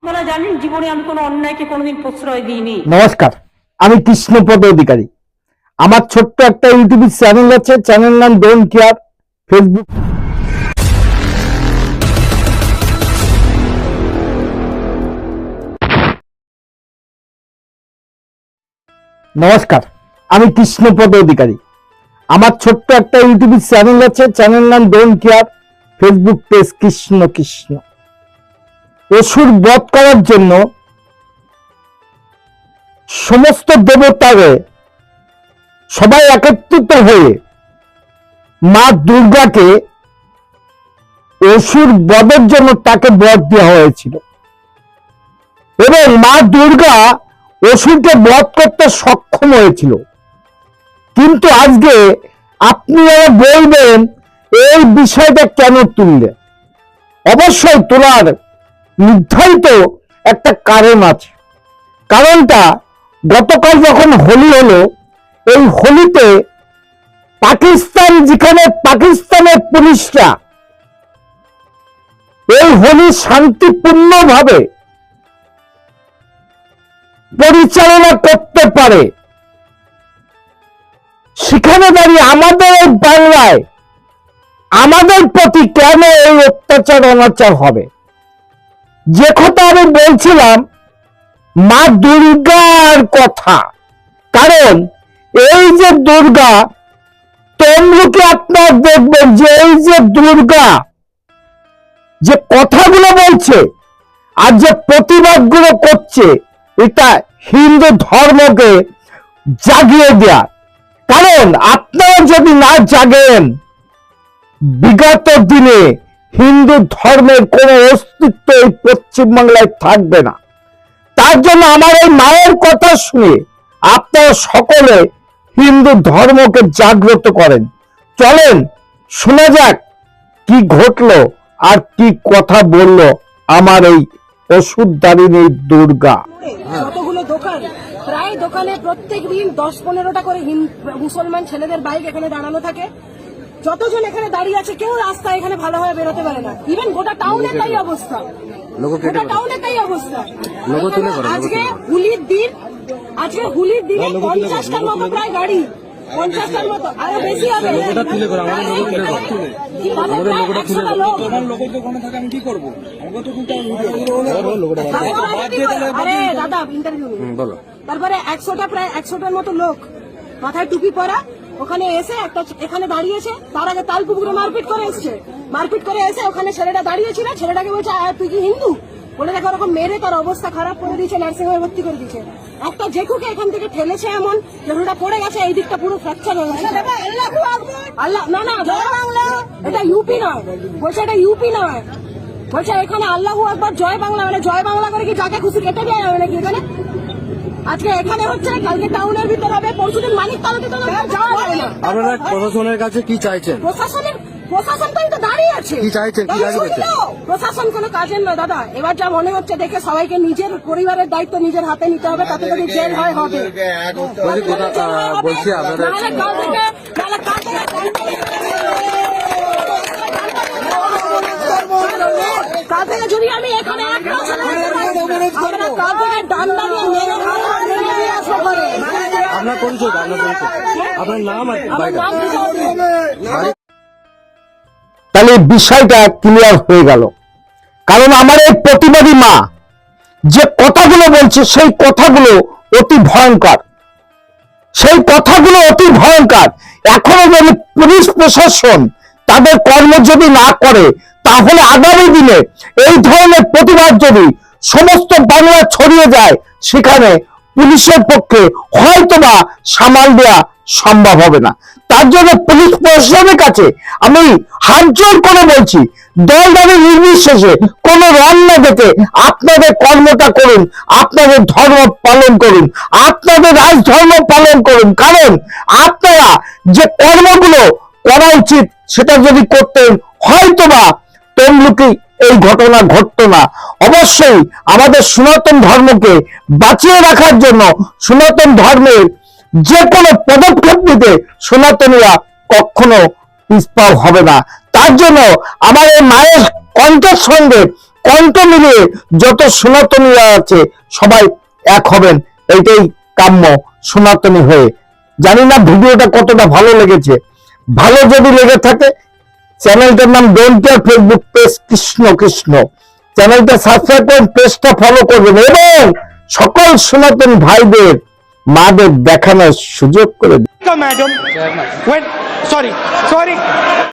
আপনারা জানেন জীবনে আমি কোনো অন্যায়কে কোনোদিন প্রশ্রয় দিইনি। নমস্কার, আমি কৃষ্ণপদ অধিকারী। আমার ছোট্ট একটা ইউটিউব চ্যানেল আছে, চ্যানেল নাম ডোন্ট কেয়ার। ফেসবুক নমস্কার, আমি কৃষ্ণপদ অধিকারী। আমার ছোট্ট একটা ইউটিউব চ্যানেল আছে, চ্যানেল নাম don't care. Facebook page Krishna Krishna. অসুর বধ করার জন্য সমস্ত দেবতারে সবাই একত্রিত হয়ে মা দুর্গাকে অসুর বধের জন্য তাকে বধ দেওয়া হয়েছিল এবং মা দুর্গা অসুরকে বধ করতে সক্ষম হয়েছিল। কিন্তু আজকে আপনারা বলবেন এই বিষয়টা কেন তুললে? অবশ্যই তোলার নির্ধারিত একটা কারণ আছে। কারণটা গতকাল যখন হোলি হলো, এই হোলিতে পাকিস্তান, যেখানে পাকিস্তানের পুলিশরা এই হোলি শান্তিপূর্ণভাবে পরিচালনা করতে পারে, সেখানে দাঁড়িয়ে আমাদের বাংলায় আমাদের প্রতি কেন এই অত্যাচার অনাচার হবে? যে কথা আমি বলছিলাম মা দুর্গার কথা, কারণ এই যে দুর্গা, তমলুকে আপনারা দেখবেন যে এই যে দুর্গা যে কথাগুলো বলছে আর যে প্রতিবাদগুলো করছে, এটা হিন্দু ধর্মকে জাগিয়ে দেয়া। কারণ আপনারা যদি না জাগেন, বিগত দিনে হিন্দু ধর্মের কোন অস্তিত্ব এই পশ্চিমবাংলায় থাকবে না। তার জন্য আমার এই মায়ের কথা শুনে আপনারা সকলে হিন্দু ধর্মকে জাগ্রত করেন। চলেন শোনা যাক কি ঘটলো আর কি কথা বলল আমার এই অসুরধারিণী দুর্গা। যতগুলো দোকান, প্রায় দোকানে প্রত্যেক দিন 10-15টা করে মুসলমান ছেলেদের বাইক এখানে দাঁড়ানো থাকে। যতজন এখানে দাঁড়িয়ে আছে কেউ রাস্তায় এখানে ভালোভাবে বেরোতে পারে না। ইভেন গোটা টাউনে তাই অবস্থা, গোটা টাউনে তাই অবস্থা। আজকে হোলির দিন, আজকে হোলির দিনে 50টার মতো প্রায় গাড়ি, 50টার মতো, আরো বেশি হবে। আরে দাদা ইন্টারভিউ, তারপরে 100টা, প্রায় 100টার মতো লোক মাথায় টুপি পরা ওখানে এসে একটা এখানে দাঁড়িয়েছে। তার আগে তালপুকুরে মারপিট করে এসছে, মারপিট করে এসে ওখানে ছেলেটা দাঁড়িয়েছিল, ছেলেটাকে বলছে তুই কি হিন্দু বলে দেখো, ওরকম মেরে তার অবস্থা খারাপ করে দিয়েছে, নার্সিং হোমে ভর্তি করে দিয়েছে। একটা জেকুকে এখান থেকে ঠেলেছে এমন জেকুটা পড়ে গেছে, এই দিকটা পুরো ফ্র্যাকচার হয়ে গেছে। আল্লাহ না না, এটা ইউপি নয়, বলছে এটা ইউপি নয়, বলছে এখানে আল্লাহু আকবার জয় বাংলা, মানে জয় বাংলা করে কি যাকে খুশি কেটে দেওয়া যাবে নাকি এখানে? আজকে এখানে হচ্ছে, কালকে টাউনের ভিতর হবে, পরশুদিন মানিক তালুকে তো যাওয়া যাবে না। আপনারা প্রশাসনের কাছে কি চাইছেন? প্রশাসন তো দাঁড়িয়ে আছে, কি চাইছেন? কি দাবি করছেন? প্রশাসন কোনো কাজের নয় দাদা। এবার যা মনে হচ্ছে দেখে সবাইকে নিজের পরিবারের দায়িত্ব নিজের হাতে নিতে হবে, তাতে যদি জেল হয় হবে। বলছি আপনাদের যদি আমি এখানে আপনার পরিচয়, আপনার নাম আর তাহলে বিষয়টা ক্লিয়ার হয়ে গেল। কারণ আমার এই প্রতিবাদী মা যে কথাগুলো বলছে, সেই কথাগুলো অতি ভয়ঙ্কর, সেই কথাগুলো অতি ভয়ঙ্কর। এখনো যদি পুলিশ প্রশাসন তাদের কর্ম যদি না করে, তাহলে আগামী দিনে এই ধরনের প্রতিবাদ যদি সমস্ত বাংলা ছড়িয়ে যায়, সেখানে পুলিশের পক্ষে হয়তোবা সামাল দেওয়া সম্ভব হবে না। তার জন্য পুলিশ প্রশাসনের কাছে আমি হাত জোর করে বলছি, দল দলের নির্বিশেষে কোন রং না দেখে আপনাদের কর্মটা করুন, আপনাদের ধর্ম পালন করুন, আপনাদের রাজধর্ম পালন করুন। কারণ আপনারা যে কর্মগুলো করা উচিত সেটা যদি করতেন, হয়তোবা তমলুকে এই ঘটনা ঘটতো না। অবশ্যই আমাদের সনাতন ধর্মকে বাঁচিয়ে রাখার জন্য সনাতন ধর্মের যে কোনো পদক্ষেপ নিতে সনাতনীরা কখনো পিছপা হবে না। তার জন্য আমার এই মায়ের কণ্ঠের সঙ্গে কণ্ঠ মিলিয়ে যত সনাতনীরা আছে সবাই এক হবেন, এইটাই কাম্য সনাতনী হয়ে। জানি না ভিডিওটা কতটা ভালো লেগেছে। ভালো যদি লেগে থাকে, চ্যানেলটার নাম don't care, Facebook page Krishna Krishna, চ্যানেলটা সাবস্ক্রাইব করুন, পেজটা ফলো করবেন এবং সকল সনাতন ভাইদের মাদের দেখানোর সুযোগ করে দিন। Madam, when sorry.